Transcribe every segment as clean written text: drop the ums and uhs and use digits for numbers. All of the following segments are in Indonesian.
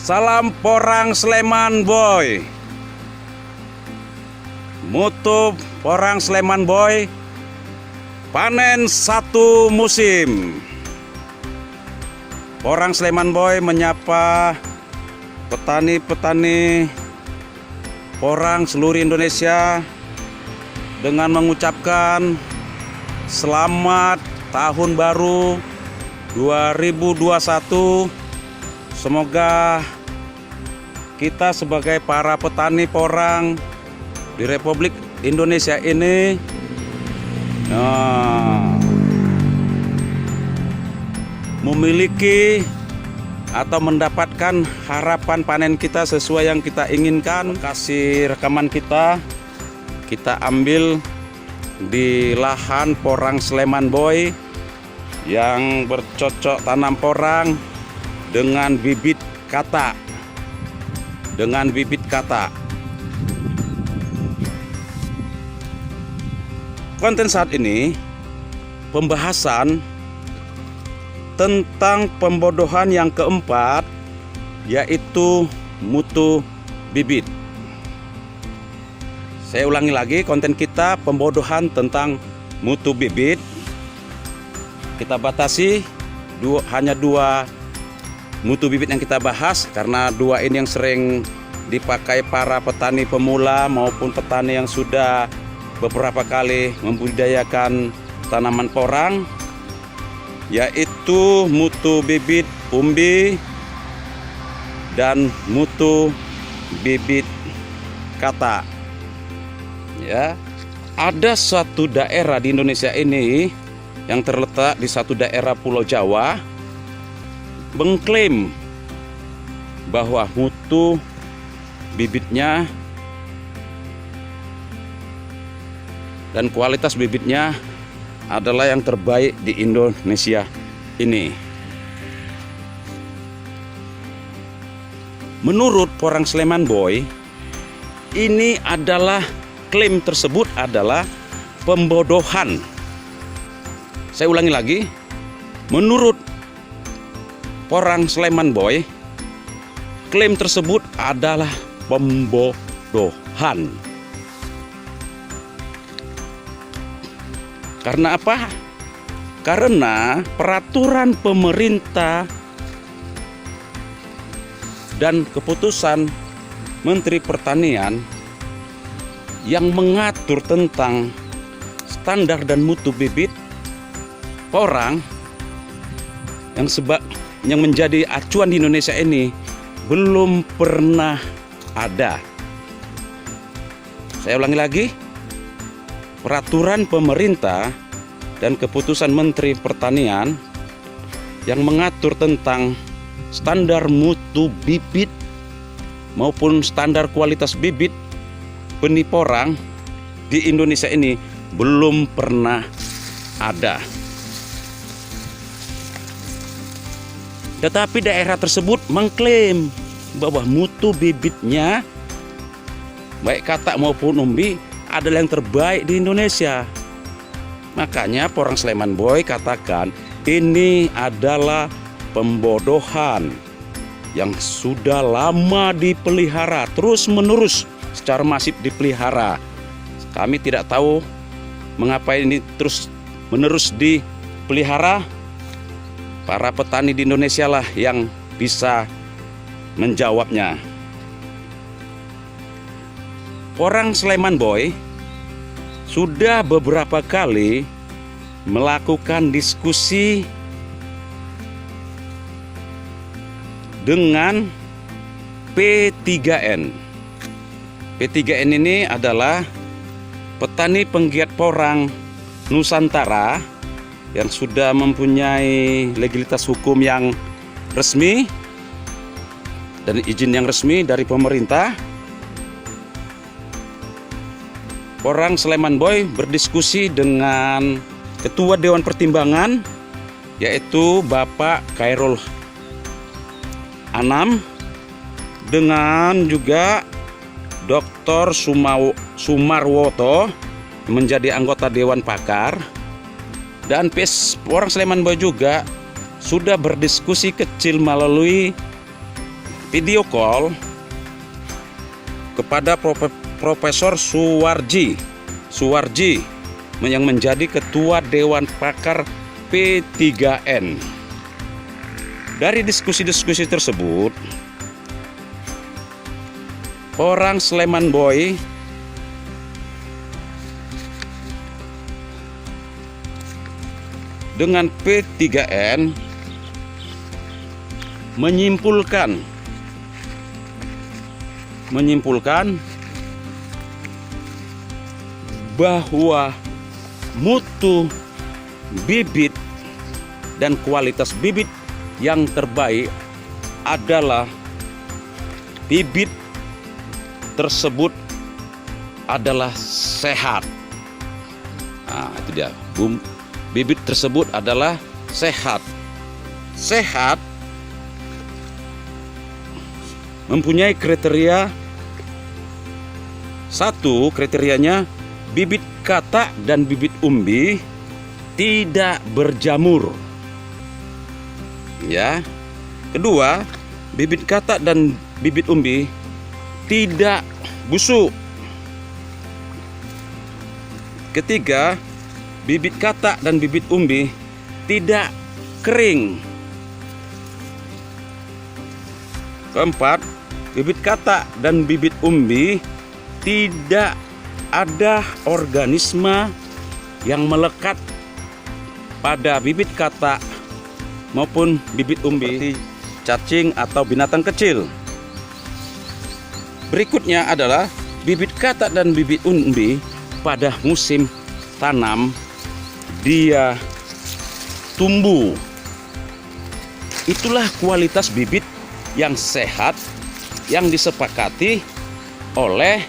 Salam Porang Sleman Boy. Mutu Porang Sleman Boy panen satu musim. Porang Sleman Boy menyapa petani-petani porang seluruh Indonesia dengan mengucapkan selamat tahun baru 2021. Semoga kita sebagai para petani porang di Republik Indonesia ini memiliki atau mendapatkan harapan panen kita sesuai yang kita inginkan. Kasih rekaman kita ambil di lahan Porang Sleman Boy yang bercocok tanam porang dengan bibit kata. Konten saat ini pembahasan tentang pembodohan yang keempat, yaitu mutu bibit. Saya ulangi lagi, konten kita pembodohan tentang mutu bibit. Kita batasi hanya dua mutu bibit yang kita bahas, karena dua ini yang sering dipakai para petani pemula maupun petani yang sudah beberapa kali membudidayakan tanaman porang, yaitu mutu bibit umbi dan mutu bibit kata. Ya, ada suatu daerah di Indonesia ini yang terletak di satu daerah Pulau Jawa mengklaim bahwa mutu bibitnya dan kualitas bibitnya adalah yang terbaik di Indonesia ini. Menurut Porang Sleman Boy, ini adalah klaim tersebut adalah pembodohan. Saya ulangi lagi, menurut Porang Sleman Boy, klaim tersebut adalah pembodohan. Karena apa? Karena peraturan pemerintah dan keputusan Menteri Pertanian yang mengatur tentang standar dan mutu bibit porang yang menjadi acuan di Indonesia ini belum pernah ada. Saya ulangi lagi, peraturan pemerintah dan keputusan Menteri Pertanian yang mengatur tentang standar mutu bibit maupun standar kualitas bibit benih porang di Indonesia ini belum pernah ada. Tetapi daerah tersebut mengklaim bahwa mutu bibitnya baik kata maupun umbi adalah yang terbaik di Indonesia. Makanya Porang Sleman Boy katakan ini adalah pembodohan yang sudah lama dipelihara, terus menerus secara masif dipelihara. Kami tidak tahu mengapa ini terus menerus dipelihara. Para petani di Indonesia lah yang bisa menjawabnya. Porang Sleman Boy sudah beberapa kali melakukan diskusi dengan P3N. P3N ini adalah petani penggiat porang Nusantara yang sudah mempunyai legalitas hukum yang resmi dan izin yang resmi dari pemerintah. Porang Sleman Boy berdiskusi dengan Ketua Dewan Pertimbangan, yaitu Bapak Khairul Anam, dengan juga Dr. Sumarwoto menjadi anggota Dewan Pakar. Dan Porang Sleman Boy juga sudah berdiskusi kecil melalui video call kepada Profesor Suwarji yang menjadi Ketua Dewan Pakar P3N. Dari diskusi-diskusi tersebut, orang Sleman Boy dengan P3N menyimpulkan bahwa mutu bibit dan kualitas bibit yang terbaik adalah bibit tersebut adalah sehat. Nah, itu dia. Bibit tersebut adalah sehat. Sehat mempunyai kriteria. Satu, kriterianya bibit katak dan bibit umbi tidak berjamur. Ya. Kedua, bibit katak dan bibit umbi tidak busuk. Ketiga, bibit katak dan bibit umbi tidak kering. Keempat, bibit katak dan bibit umbi tidak ada organisme yang melekat pada bibit katak maupun bibit umbi, cacing atau binatang kecil. Berikutnya adalah bibit katak dan bibit umbi pada musim tanam dia tumbuh. Itulah kualitas bibit yang sehat yang disepakati oleh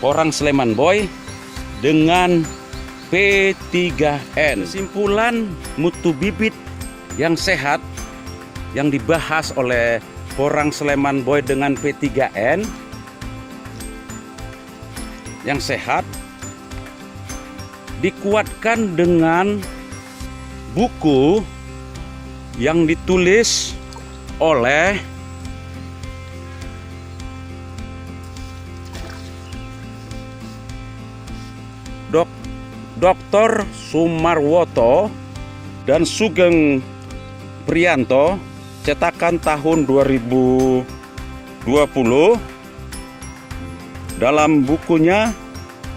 orang Sleman Boy dengan P3N. Kesimpulan mutu bibit yang sehat yang dibahas oleh orang Sleman Boy dengan P3N yang sehat dikuatkan dengan buku yang ditulis oleh Dr. Sumarwoto dan Sugeng Priyanto, cetakan tahun 2020, dalam bukunya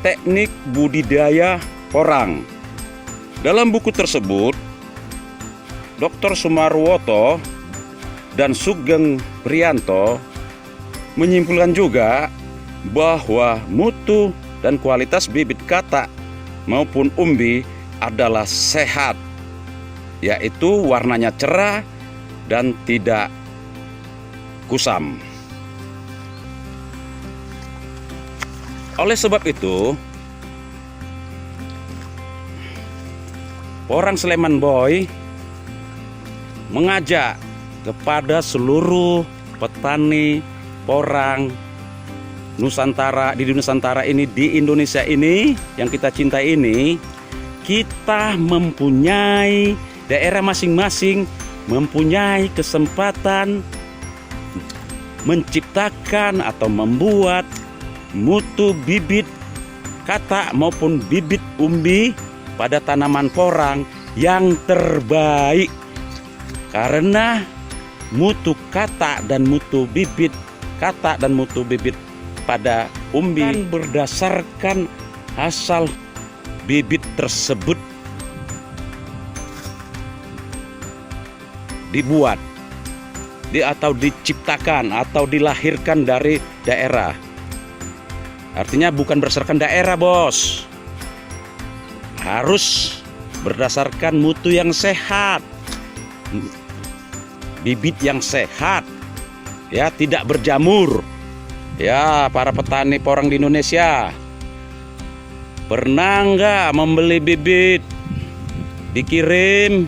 Teknik Budidaya Porang. Dalam buku tersebut, Dr. Sumarwoto dan Sugeng Priyanto menyimpulkan juga bahwa mutu dan kualitas bibit katak maupun umbi adalah sehat, yaitu warnanya cerah dan tidak kusam. Oleh sebab itu, orang Sleman Boy mengajak kepada seluruh petani porang Nusantara, di Nusantara ini, di Indonesia ini yang kita cintai ini, kita mempunyai daerah masing-masing mempunyai kesempatan menciptakan atau membuat mutu bibit katak maupun bibit umbi pada tanaman porang yang terbaik. Karena mutu katak dan mutu bibit katak dan mutu bibit pada umbi berdasarkan asal bibit tersebut dibuat atau diciptakan atau dilahirkan dari daerah. Artinya bukan berdasarkan daerah, bos. Harus berdasarkan mutu yang sehat, bibit yang sehat, ya, tidak berjamur. Ya, para petani porang di Indonesia, pernah nggak membeli bibit dikirim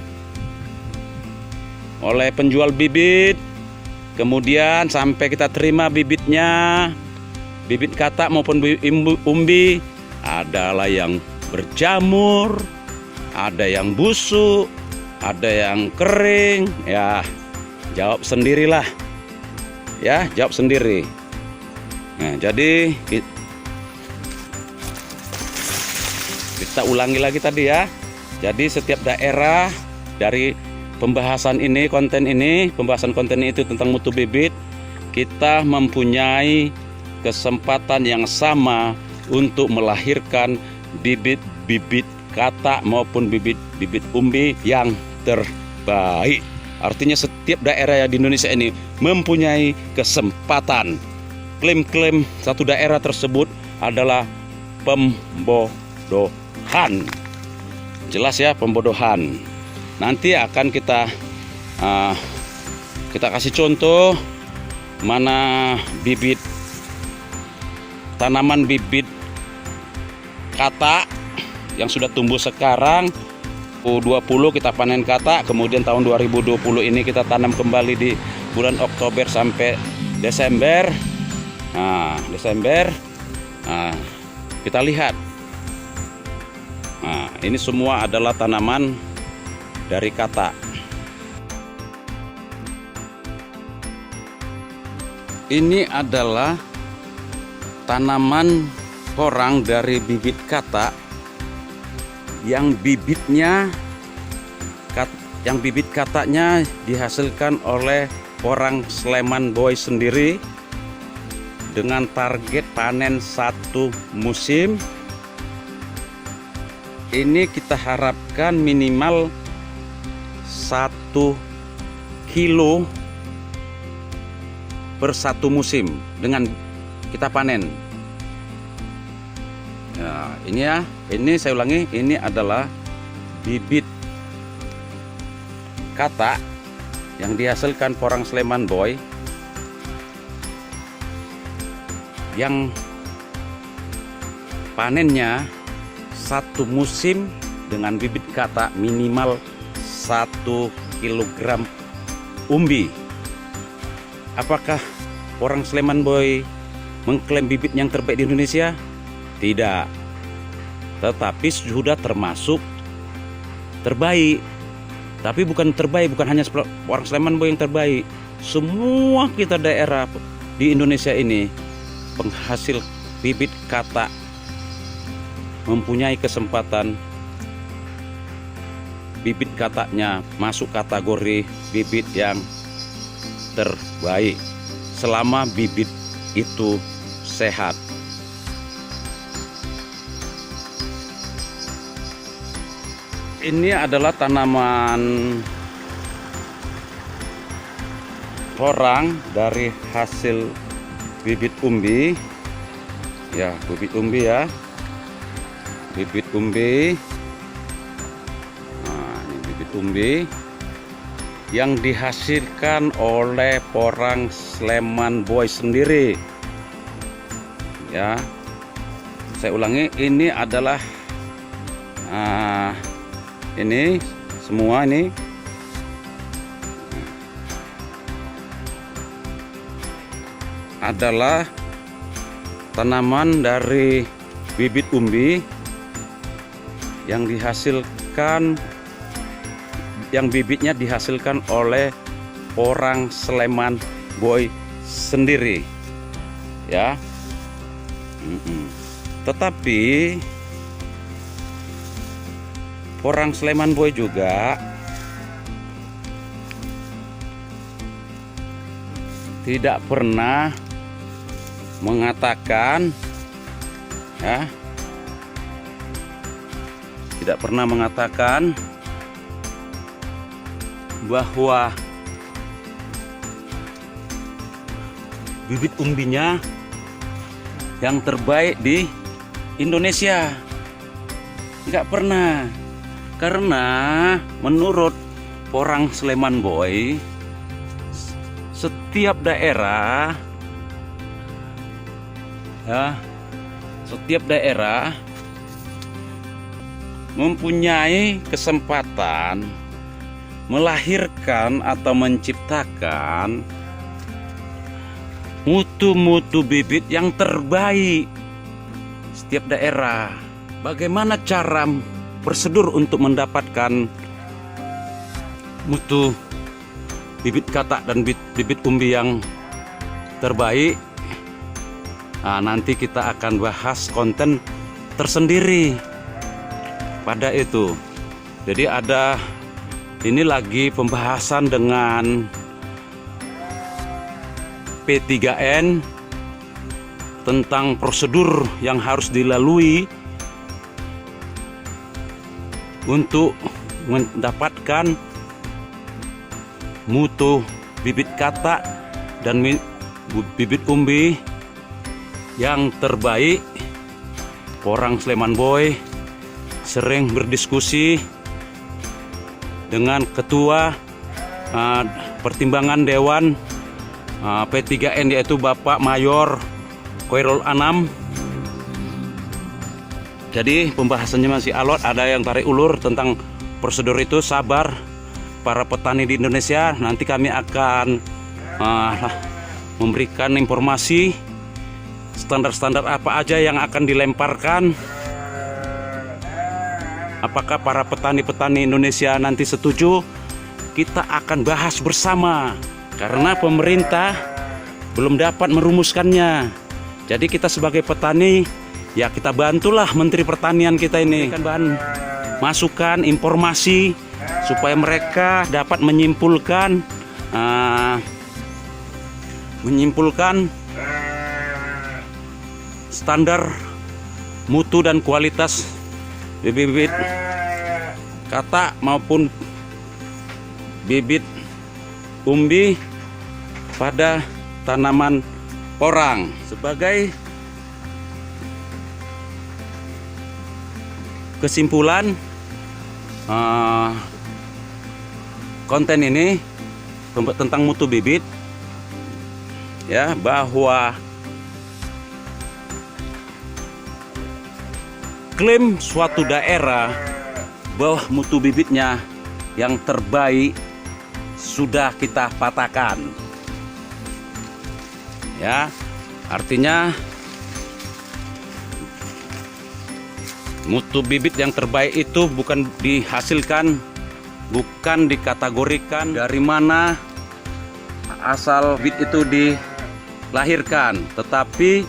oleh penjual bibit, kemudian sampai kita terima bibitnya, bibit katak maupun umbi, adalah yang berjamur, ada yang busuk, ada yang kering, ya. jawab sendirilah. Ya, jawab sendiri. Nah, jadi kita ulangi lagi tadi ya. Jadi setiap daerah dari pembahasan ini, pembahasan konten itu tentang mutu bibit, kita mempunyai kesempatan yang sama untuk melahirkan bibit-bibit kata maupun bibit-bibit umbi yang terbaik. Artinya setiap daerah di Indonesia ini mempunyai kesempatan. Klaim-klaim satu daerah tersebut adalah pembodohan. Jelas ya, pembodohan. Nanti akan kita kasih contoh mana bibit tanaman bibit kata yang sudah tumbuh sekarang. 2020 kita panen kata, kemudian tahun 2020 ini kita tanam kembali di bulan Oktober sampai Desember. Nah, kita lihat. Nah, ini semua adalah tanaman dari kata. Ini adalah tanaman porang dari bibit kata yang bibit katanya dihasilkan oleh orang Sleman Boy sendiri dengan target panen 1 musim. Ini kita harapkan minimal 1 kilo per 1 musim dengan kita panen. Nah, ini saya ulangi, ini adalah bibit kata yang dihasilkan porang Sleman Boy yang panennya 1 musim dengan bibit kata minimal 1 kilogram umbi. Apakah porang Sleman Boy mengklaim bibit yang terbaik di Indonesia? Tidak, tetapi sudah termasuk terbaik. Tapi bukan terbaik, bukan hanya orang Sleman Boy yang terbaik. Semua kita daerah di Indonesia ini penghasil bibit kata mempunyai kesempatan bibit katanya masuk kategori bibit yang terbaik selama bibit itu sehat. Ini adalah tanaman porang dari hasil bibit umbi. Ya, bibit umbi ya. Bibit umbi. Nah, ini bibit umbi yang dihasilkan oleh porang Sleman Boy sendiri. Ya. Saya ulangi, ini adalah ini semua ini adalah tanaman dari bibit umbi yang dihasilkan, yang bibitnya dihasilkan oleh orang Sleman Boy sendiri ya. Tetapi orang Sleman Boy juga tidak pernah mengatakan ya, tidak pernah mengatakan bahwa bibit umbinya yang terbaik di Indonesia. Nggak pernah. Karena menurut orang Sleman Boy, setiap daerah ya, setiap daerah mempunyai kesempatan melahirkan atau menciptakan mutu-mutu bibit yang terbaik. Setiap daerah, bagaimana cara prosedur untuk mendapatkan mutu bibit katak dan bibit umbi yang terbaik. Nah, nanti kita akan bahas konten tersendiri pada itu. Jadi ini lagi pembahasan dengan P3N tentang prosedur yang harus dilalui untuk mendapatkan mutu bibit katak dan bibit umbi yang terbaik. Porang Sleman Boy sering berdiskusi dengan ketua pertimbangan Dewan P3N, yaitu Bapak Mayor Khairul Anam. Jadi pembahasannya masih alot, ada yang tarik ulur tentang prosedur itu. Sabar para petani di Indonesia, nanti kami akan memberikan informasi standar-standar apa aja yang akan dilemparkan. Apakah para petani-petani Indonesia nanti setuju? Kita akan bahas bersama, karena pemerintah belum dapat merumuskannya. Jadi kita sebagai petani, ya kita bantulah Menteri Pertanian kita ini, berikan bahan masukan, informasi, supaya mereka dapat menyimpulkan standar mutu dan kualitas bibit katak maupun bibit umbi pada tanaman porang. Sebagai kesimpulan konten ini tentang mutu bibit, ya, bahwa klaim suatu daerah bahwa mutu bibitnya yang terbaik sudah kita patahkan. Ya, artinya mutu bibit yang terbaik itu bukan dikategorikan dari mana asal bibit itu dilahirkan, tetapi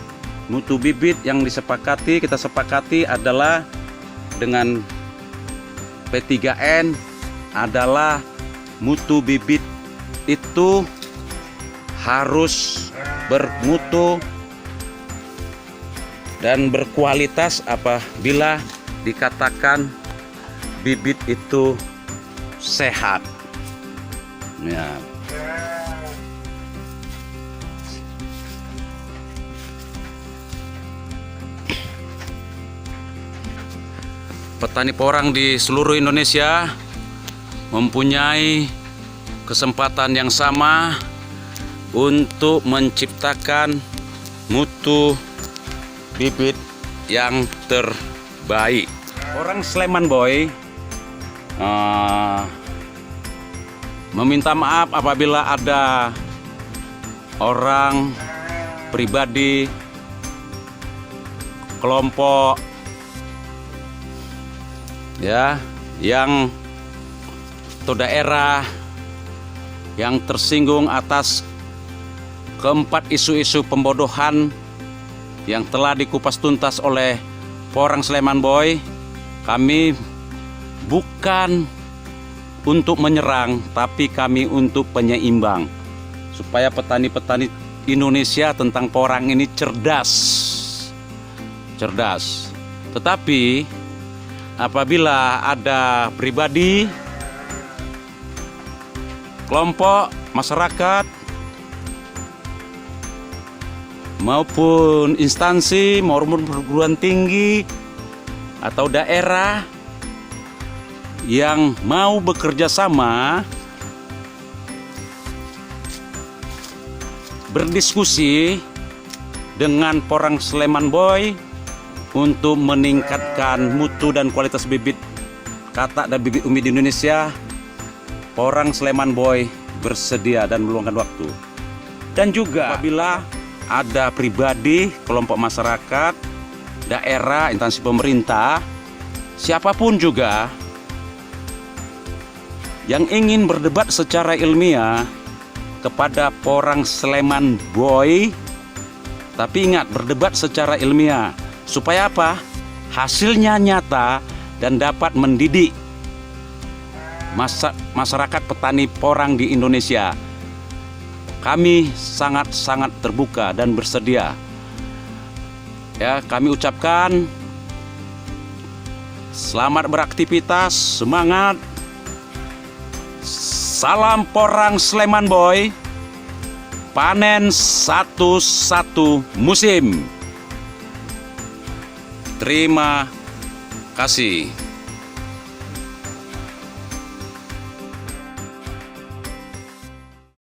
mutu bibit yang kita sepakati adalah dengan P3N adalah mutu bibit itu harus bermutu dan berkualitas apabila dikatakan bibit itu sehat. Ya. Petani porang di seluruh Indonesia mempunyai kesempatan yang sama untuk menciptakan mutu bibit yang terbaik. Porang Sleman Boy meminta maaf apabila ada orang, pribadi, kelompok, ya, atau daerah yang tersinggung atas keempat isu-isu pembodohan yang telah dikupas tuntas oleh Porang Sleman Boy. Kami bukan untuk menyerang, tapi kami untuk penyeimbang, supaya petani-petani Indonesia tentang porang ini cerdas. Tetapi apabila ada pribadi, kelompok, masyarakat, maupun instansi, maupun perguruan tinggi atau daerah yang mau bekerja sama, berdiskusi dengan Porang Sleman Boy untuk meningkatkan mutu dan kualitas bibit katak dan bibit umbi di Indonesia, Porang Sleman Boy bersedia dan meluangkan waktu. Dan juga apabila ada pribadi, kelompok masyarakat, daerah, instansi pemerintah, siapapun juga yang ingin berdebat secara ilmiah kepada porang Sleman Boy. Tapi ingat, berdebat secara ilmiah. Supaya apa? Hasilnya nyata dan dapat mendidik masyarakat petani porang di Indonesia. Kami sangat-sangat terbuka dan bersedia. Ya, kami ucapkan selamat beraktivitas, semangat. Salam porang Sleman Boy. Panen satu musim. Terima kasih.